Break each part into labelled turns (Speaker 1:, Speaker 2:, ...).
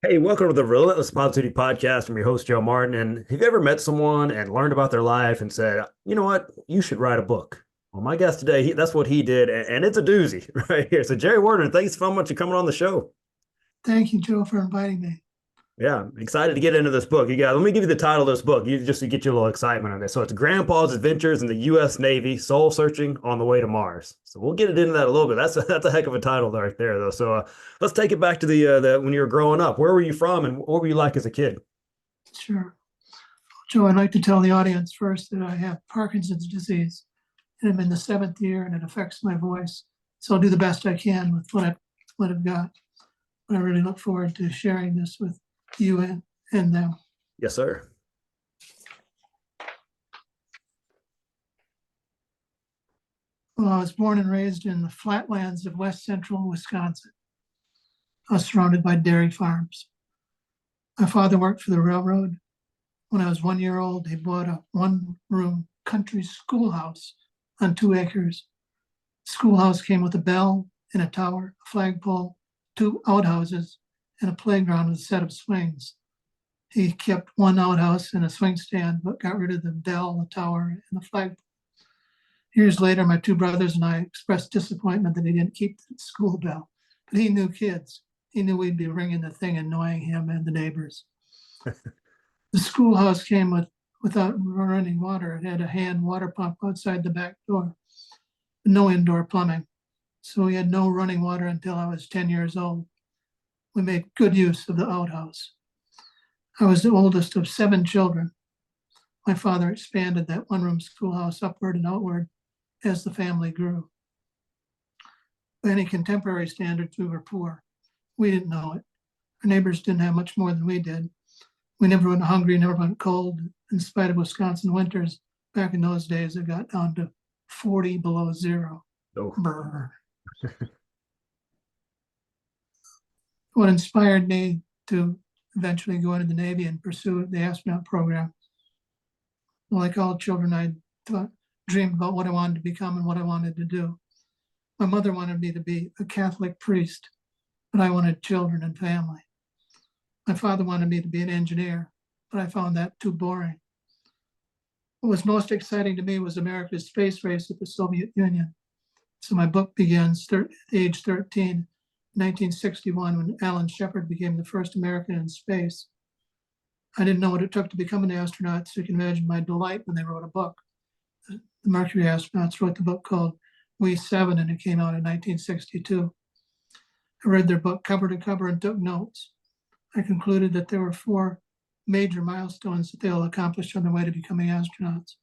Speaker 1: Hey, welcome to the Relentless Positivity Podcast. I'm your host, Joe Martin. And have you ever met someone and learned about their life and said, you know what, you should write a book? Well, my guest today, that's what he did, and it's a doozy right here. So, Jerry Werner, thanks so much for coming on the show.
Speaker 2: Thank you, Joe, for inviting me.
Speaker 1: Yeah, I'm excited to get into this book. Let me give you the title of this book, you just to get you a little excitement on this. So, it's Grandpa's Adventures in the U.S. Navy, Soul Searching on the Way to Mars. So, we'll get into that a little bit. That's a heck of a title right there, though. So, let's take it back to the when you were growing up. Where were you from, and what were you like as a kid?
Speaker 2: Sure. Joe, I'd like to tell the audience first that I have Parkinson's disease, and I'm in the seventh year, and it affects my voice. So I'll do the best I can with what I've got. But I really look forward to sharing this with you and them.
Speaker 1: Yes, sir.
Speaker 2: Well, I was born and raised in the flatlands of west central Wisconsin. I was surrounded by dairy farms. My father worked for the railroad. When I was 1 year old, he bought a one-room country schoolhouse on 2 acres. The schoolhouse came with a bell and a tower, a flagpole, two outhouses, and a playground with a set of swings. He kept one outhouse and a swing stand, but got rid of the bell, the tower, and the flagpole. Years later, my two brothers and I expressed disappointment that he didn't keep the school bell, but he knew kids. He knew we'd be ringing the thing, annoying him and the neighbors. The schoolhouse came without running water. It had a hand water pump outside the back door, no indoor plumbing. So we had no running water until I was 10 years old. We made good use of the outhouse. I was the oldest of 7 children. My father expanded that one-room schoolhouse upward and outward as the family grew. By any contemporary standards, we were poor. We didn't know it. Our neighbors didn't have much more than we did. We never went hungry, never went cold. In spite of Wisconsin winters, back in those days, it got down to 40 below zero.
Speaker 1: Oh,
Speaker 2: Brr. What inspired me to eventually go into the Navy and pursue the astronaut program. Like all children, I dreamed about what I wanted to become and what I wanted to do. My mother wanted me to be a Catholic priest, but I wanted children and family. My father wanted me to be an engineer, but I found that too boring. What was most exciting to me was America's space race with the Soviet Union. So my book begins at age 13, 1961, when Alan Shepard became the first American in space. I didn't know what it took to become an astronaut, so you can imagine my delight when they wrote a book. The Mercury astronauts wrote the book called We 7, and it came out in 1962. I read their book cover to cover and took notes. I concluded that there were 4 major milestones that they'll accomplish on their way to becoming astronauts.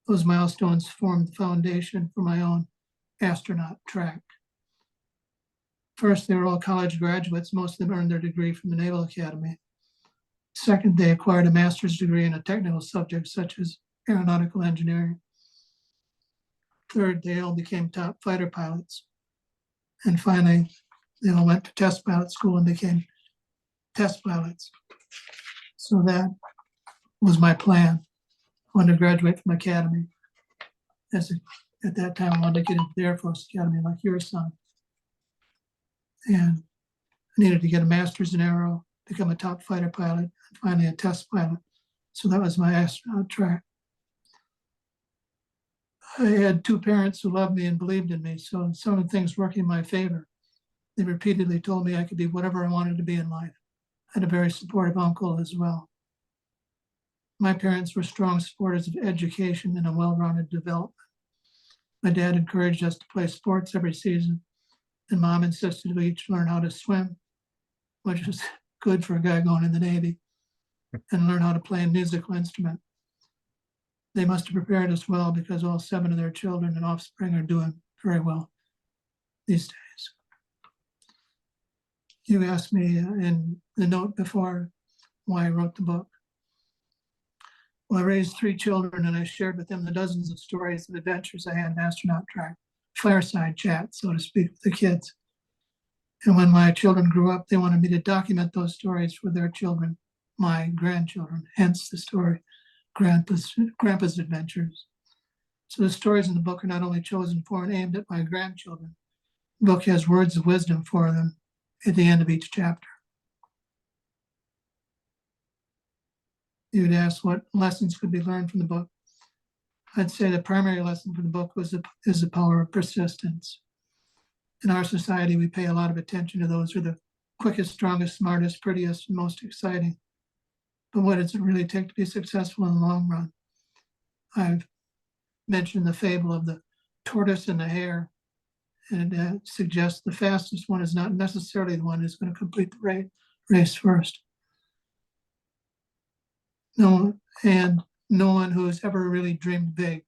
Speaker 2: Those milestones formed the foundation for my own astronaut track. First, they were all college graduates. Most of them earned their degree from the Naval Academy. Second, they acquired a master's degree in a technical subject such as aeronautical engineering. Third, they all became top fighter pilots. And finally, they all went to test pilot school and became test pilots. So that was my plan. I wanted to graduate from academy. At that time, I wanted to get into the Air Force Academy like your son. And I needed to get a master's in aero, become a top fighter pilot, and finally a test pilot. So that was my astronaut track. I had 2 parents who loved me and believed in me, so some of the things worked in my favor. They repeatedly told me I could be whatever I wanted to be in life. I had a very supportive uncle as well. My parents were strong supporters of education and a well-rounded development. My dad encouraged us to play sports every season, and mom insisted we each learn how to swim, which is good for a guy going in the Navy, and learn how to play a musical instrument. They must have prepared us well because all 7 of their children and offspring are doing very well these days. You asked me in the note before why I wrote the book. Well, I raised 3 children and I shared with them the dozens of stories of adventures I had in astronaut track, fireside chat, so to speak, with the kids. And when my children grew up, they wanted me to document those stories for their children, my grandchildren, hence the story, Grandpa's Adventures. So the stories in the book are not only chosen for and aimed at my grandchildren. The book has words of wisdom for them at the end of each chapter. you'd ask what lessons could be learned from the book. I'd say the primary lesson from the book is the power of persistence. In our society, we pay a lot of attention to those who are the quickest, strongest, smartest, prettiest, and most exciting. But what does it really take to be successful in the long run? I've mentioned the fable of the tortoise and the hare, and it suggests the fastest one is not necessarily the one who's going to complete the race first. No one who has ever really dreamed big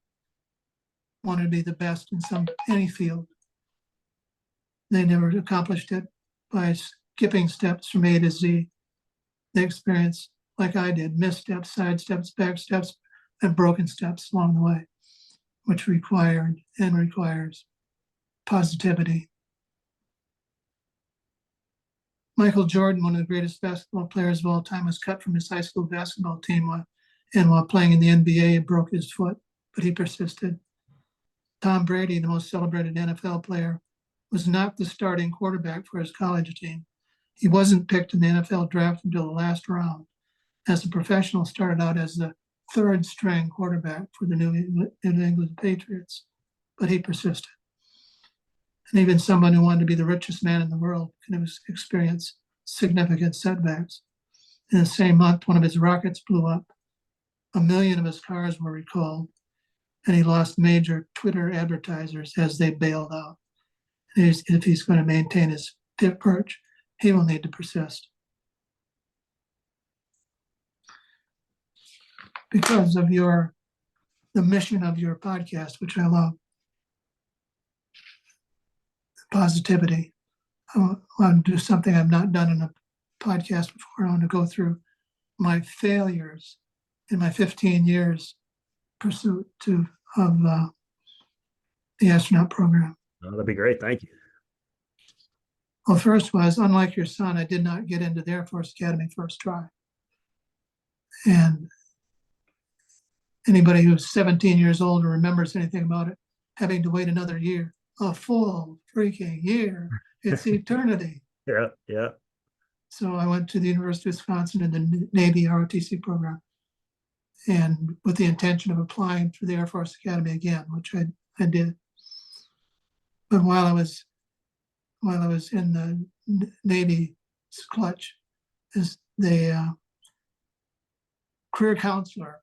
Speaker 2: wanted to be the best in any field. They never accomplished it by skipping steps from A to Z. They experienced, like I did, missteps, side steps, back steps, and broken steps along the way, which required and requires positivity. Michael Jordan, one of the greatest basketball players of all time, was cut from his high school basketball team while playing in the NBA, broke his foot, but he persisted. Tom Brady, the most celebrated NFL player, was not the starting quarterback for his college team. He wasn't picked in the NFL draft until the last round. As a professional, started out as the third string quarterback for the New England Patriots, but he persisted. And even someone who wanted to be the richest man in the world can experience significant setbacks. In the same month, one of his rockets blew up. 1 million of his cars were recalled, and he lost major Twitter advertisers as they bailed out. And if he's going to maintain his perch, he will need to persist. Because of the mission of your podcast, which I love, positivity. I want to do something I've not done in a podcast before. I want to go through my failures in my 15 years pursuit of the astronaut program.
Speaker 1: Oh, that'd be great. Thank you.
Speaker 2: Well, first was, unlike your son, I did not get into the Air Force Academy first try. And anybody who's 17 years old or remembers anything about it, having to wait another year, a full freaking year, it's eternity.
Speaker 1: Yeah.
Speaker 2: So I went to the University of Wisconsin in the Navy ROTC program, and with the intention of applying for the Air Force Academy again, which I did. But while I was in the Navy's clutch, the career counselor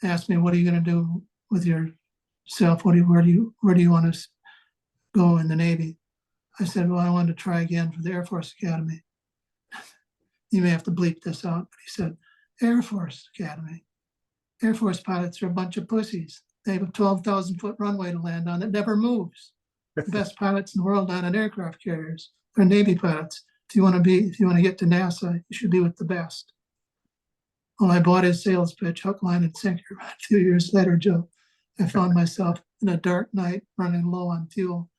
Speaker 2: asked me, "What are you going to do with yourself? Where do you want to go in the Navy?" I said, "Well, I wanted to try again for the Air Force Academy." You may have to bleep this out, but he said, "Air Force Academy. Air Force pilots are a bunch of pussies. They have a 12,000-foot runway to land on that never moves. The best pilots in the world on aircraft carriers are Navy pilots. If you want to get to NASA, you should be with the best." Well, I bought his sales pitch, hook, line, and sinker. A few years later, Joe, I found myself in a dark night running low on fuel,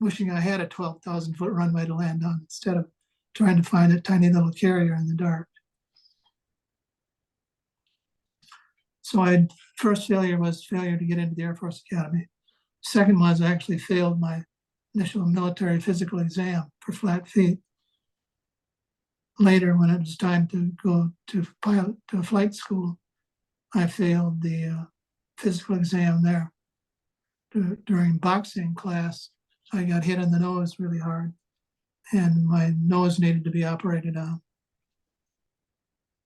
Speaker 2: wishing I had a 12,000-foot runway to land on instead of trying to find a tiny little carrier in the dark. So first failure was failure to get into the Air Force Academy. Second was I actually failed my initial military physical exam for flat feet. Later, when it was time to go to flight school, I failed the physical exam there. During boxing class, I got hit in the nose really hard, and my nose needed to be operated on.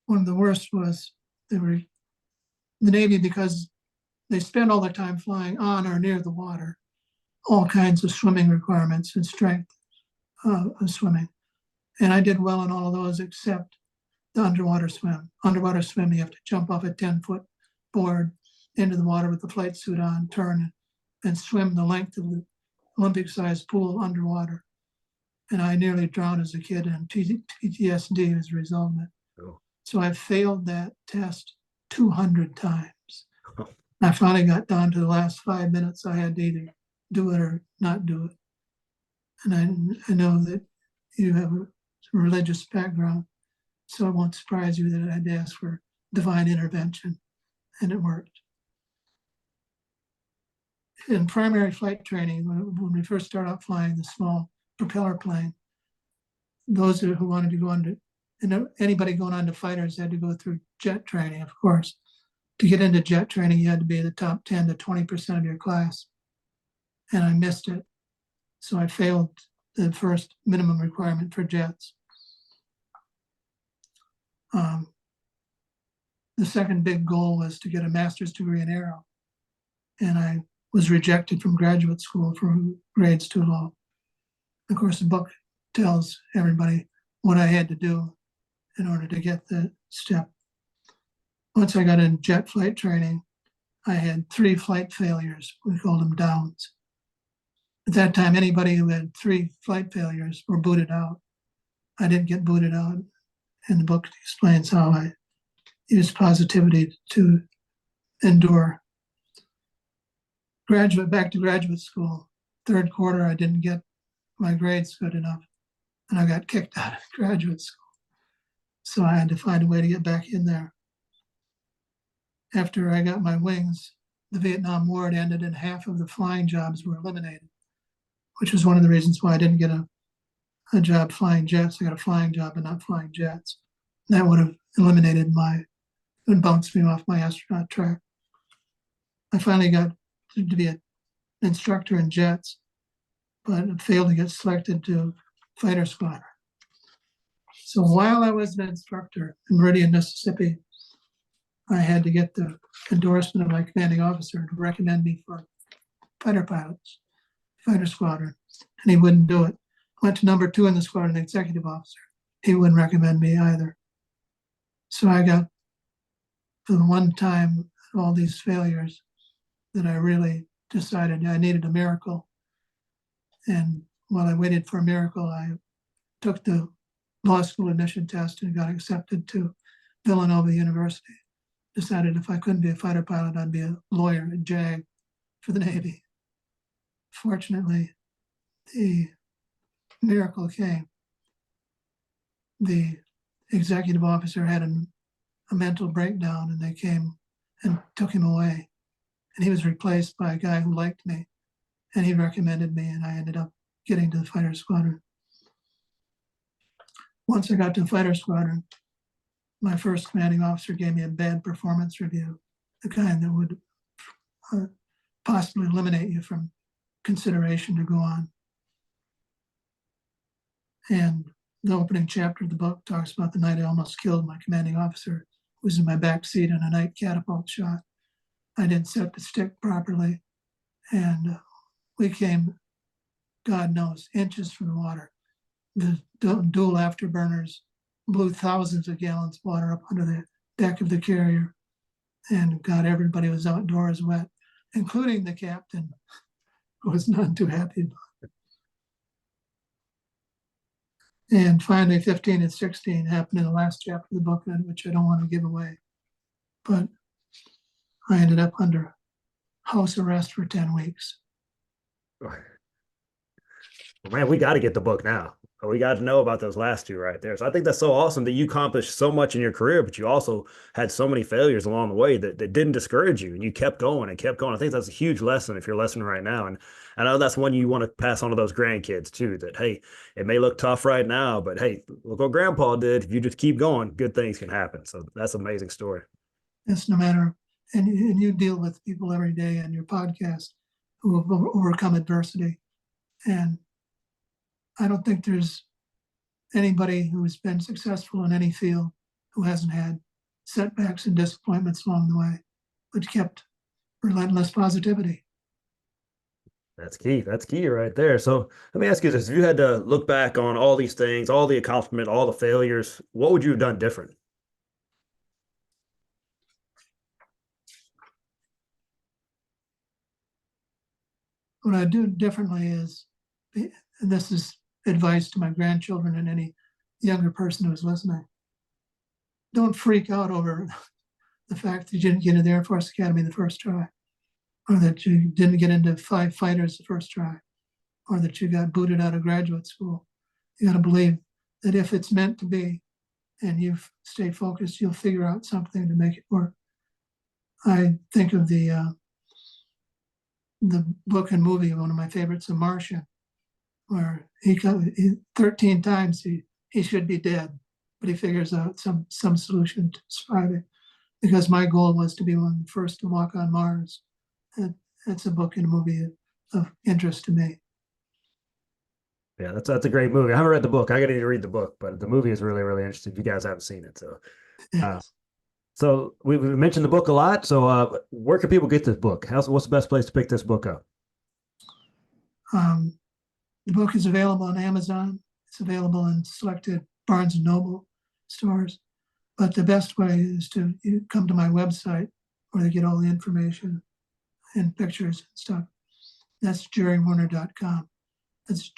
Speaker 2: One of the worst was the Navy, because they spend all their time flying on or near the water, all kinds of swimming requirements and strength of swimming. And I did well in all of those except the underwater swim. Underwater swim, you have to jump off a 10-foot board into the water with the flight suit on, turn, and swim the length of the Olympic-sized pool underwater. And I nearly drowned as a kid, and PTSD as a result of it.
Speaker 1: Oh.
Speaker 2: So I failed that test 200 times. I finally got down to the last 5 minutes. I had to either do it or not do it. And I know that you have a religious background, so it won't surprise you that I had to ask for divine intervention, and it worked. In primary flight training, when we first started out flying the small propeller plane, those who wanted to go into And anybody going on to fighters had to go through jet training, of course. To get into jet training, you had to be the top 10 to 20% of your class. And I missed it. So I failed the first minimum requirement for jets. The second big goal was to get a master's degree in aero. And I was rejected from graduate school for grades too low. Of course, the book tells everybody what I had to do in order to get the step. Once I got in jet flight training, I had 3 flight failures. We called them downs. At that time, anybody who had 3 flight failures were booted out. I didn't get booted out. And the book explains how I used positivity to endure. Back to graduate school. Third quarter, I didn't get my grades good enough, and I got kicked out of graduate school. So I had to find a way to get back in there. After I got my wings, the Vietnam War had ended and half of the flying jobs were eliminated, which was one of the reasons why I didn't get a job flying jets. I got a flying job but not flying jets. And that would have eliminated would bounce me off my astronaut track. I finally got to be an instructor in jets, but failed to get selected to fighter squadron. So while I was an instructor in Meridian, Mississippi, I had to get the endorsement of my commanding officer to recommend me for fighter pilots, fighter squadron, and he wouldn't do it. Went to number 2 in the squadron, the executive officer. He wouldn't recommend me either. So I got, for the one time, all these failures, that I really decided I needed a miracle. And while I waited for a miracle, I took the law school admission test and got accepted to Villanova University. Decided if I couldn't be a fighter pilot, I'd be a lawyer at JAG for the Navy. Fortunately, the miracle came. The executive officer had a mental breakdown, and they came and took him away. And he was replaced by a guy who liked me, and he recommended me, and I ended up getting to the fighter squadron. Once I got to the fighter squadron, my first commanding officer gave me a bad performance review, the kind that would possibly eliminate you from consideration to go on. And the opening chapter of the book talks about the night I almost killed my commanding officer, who was in my back seat in a night catapult shot. I didn't set the stick properly, and we came, God knows, inches from the water. The dual afterburners blew thousands of gallons of water up under the deck of the carrier, and God, everybody was outdoors wet, including the captain, who was not too happy about it. And finally, 15 and 16 happened in the last chapter of the book, which I don't want to give away. But I ended up under house arrest for 10 weeks.
Speaker 1: Well, man, we got to get the book now. We got to know about those last 2 right there. So I think that's so awesome that you accomplished so much in your career, but you also had so many failures along the way that didn't discourage you, and you kept going and kept going. I think that's a huge lesson if you're listening right now. And I know that's one you want to pass on to those grandkids too, that, hey, it may look tough right now, but hey, look what grandpa did. If you just keep going, good things can happen. So that's an amazing story.
Speaker 2: It's no matter, and you deal with people every day in your podcast who have overcome adversity. And I don't think there's anybody who has been successful in any field who hasn't had setbacks and disappointments along the way, but kept relentless positivity.
Speaker 1: That's key. That's key right there. So let me ask you this. If you had to look back on all these things, all the accomplishment, all the failures, what would you have done different?
Speaker 2: What I do differently is, and this is advice to my grandchildren and any younger person who's listening, don't freak out over the fact that you didn't get into the Air Force Academy the first try, or that you didn't get into 5 fighters the first try, or that you got booted out of graduate school. You got to believe that if it's meant to be and you stay focused, you'll figure out something to make it work. I think of the book and movie, one of my favorites, The Martian, where he 13 times he should be dead. but he figures out some solution to survive it. Because my goal was to be one of the first to walk on Mars. And it's a book and a movie of interest to me.
Speaker 1: Yeah, that's a great movie. I haven't read the book. I got to read the book, but the movie is really, really interesting if you guys haven't seen it. Uh,
Speaker 2: Yes.
Speaker 1: so we mentioned the book a lot. So where can people get this book? What's the best place to pick this book up?
Speaker 2: Um, the book is available on Amazon. It's available in selected Barnes and Noble stores. But the best way is to come to my website where they get all the information and pictures and stuff. That's jerrywerner.com. That's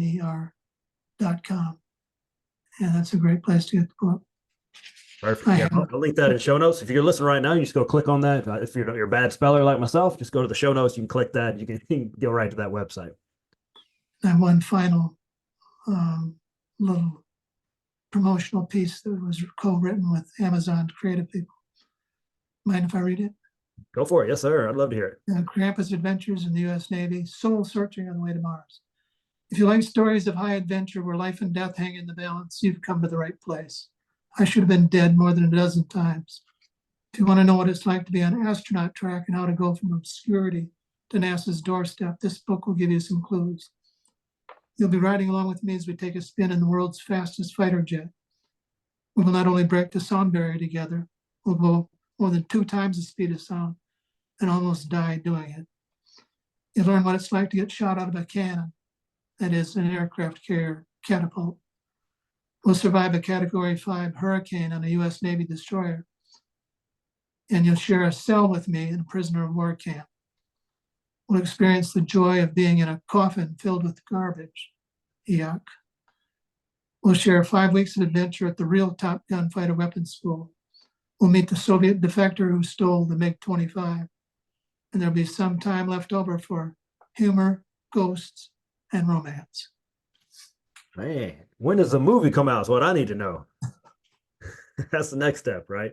Speaker 2: JERRYWERNER.com. And that's a great place to get the book.
Speaker 1: Perfect.
Speaker 2: I
Speaker 1: Yeah,
Speaker 2: have,
Speaker 1: I'll link that in show notes. If you're listening right now, you just go click on that. If you're a bad speller like myself, just go to the show notes. You can click that. You can go right to that website.
Speaker 2: one final little promotional piece that was co-written with Amazon creative people. Mind if I read it?
Speaker 1: Go for it. Yes, sir. I'd love to hear it.
Speaker 2: Grandpa's Adventures in the U.S. Navy, Soul Searching on the Way to Mars. If you like stories of high adventure where life and death hang in the balance, you've come to the right place. I should have been dead more than a dozen times. If you want to know what it's like to be on astronaut track and how to go from obscurity to NASA's doorstep, this book will give you some clues. You'll be riding along with me as we take a spin in the world's fastest fighter jet. We will not only break the sound barrier together, we'll go more than 2 times the speed of sound and almost die doing it. You learn what it's like to get shot out of a cannon, that is, an aircraft carrier catapult. We'll survive a Category 5 hurricane on a U.S. Navy destroyer. And you'll share a cell with me in a prisoner of war camp. We'll experience the joy of being in a coffin filled with garbage. Yuck. We'll share 5 weeks of adventure at the real Top Gun fighter weapons school. We'll meet the Soviet defector who stole the MiG-25. And there'll be some time left over for humor, ghosts, and romance.
Speaker 1: Man, when does the movie come out? Is what I need to know. That's the next step, right?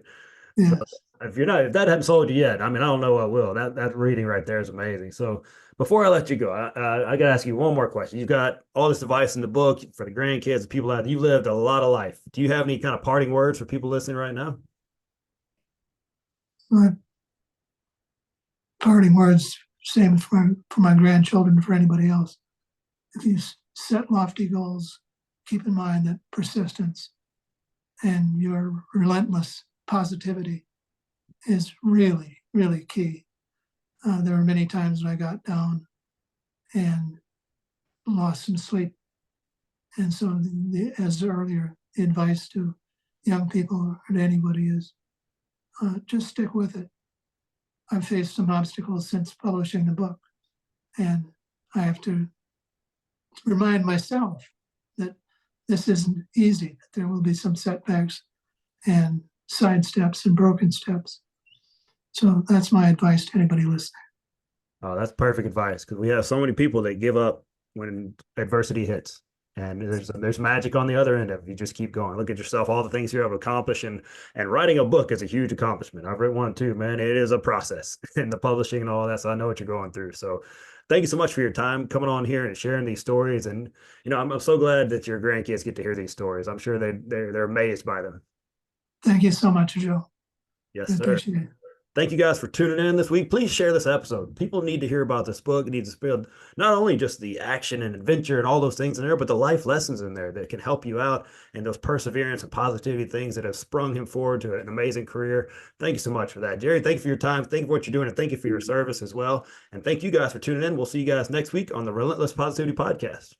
Speaker 1: So
Speaker 2: Yes.
Speaker 1: if that hasn't sold you yet, I mean, I don't know what will. That reading right there is amazing. So before I let you go, I got to ask you one more question. You've got all this advice in the book for the grandkids, the people out there. You lived a lot of life. Do you have any kind of parting words for people listening right now?
Speaker 2: My parting words, same for my grandchildren, for anybody else. If you set lofty goals, keep in mind that persistence and your relentless positivity is really, really key. There were many times when I got down and lost some sleep. And so, as earlier, the advice to young people or to anybody is just stick with it. I've faced some obstacles since publishing the book, and I have to remind myself that this isn't easy, that there will be some setbacks and side steps and broken steps. So that's my advice to anybody listening.
Speaker 1: Oh, that's perfect advice because we have so many people that give up when adversity hits. And there's magic on the other end of it. You just keep going. Look at yourself, all the things you're able to accomplish, and writing a book is a huge accomplishment. I've written one too, man. It is a process and the publishing and all that. So I know what you're going through. So thank you so much for your time coming on here and sharing these stories. And I'm so glad that your grandkids get to hear these stories. I'm sure they're amazed by them.
Speaker 2: Thank you so much, Joe.
Speaker 1: Yes,
Speaker 2: I
Speaker 1: sir.
Speaker 2: appreciate it.
Speaker 1: Thank you guys for tuning in this week. Please share this episode. People need to hear about this book. It needs to build not only just the action and adventure and all those things in there, but the life lessons in there that can help you out and those perseverance and positivity things that have sprung him forward to an amazing career. Thank you so much for that, Jerry. Thank you for your time. Thank you for what you're doing, and thank you for your service as well. And thank you guys for tuning in. We'll see you guys next week on the Relentless Positivity Podcast.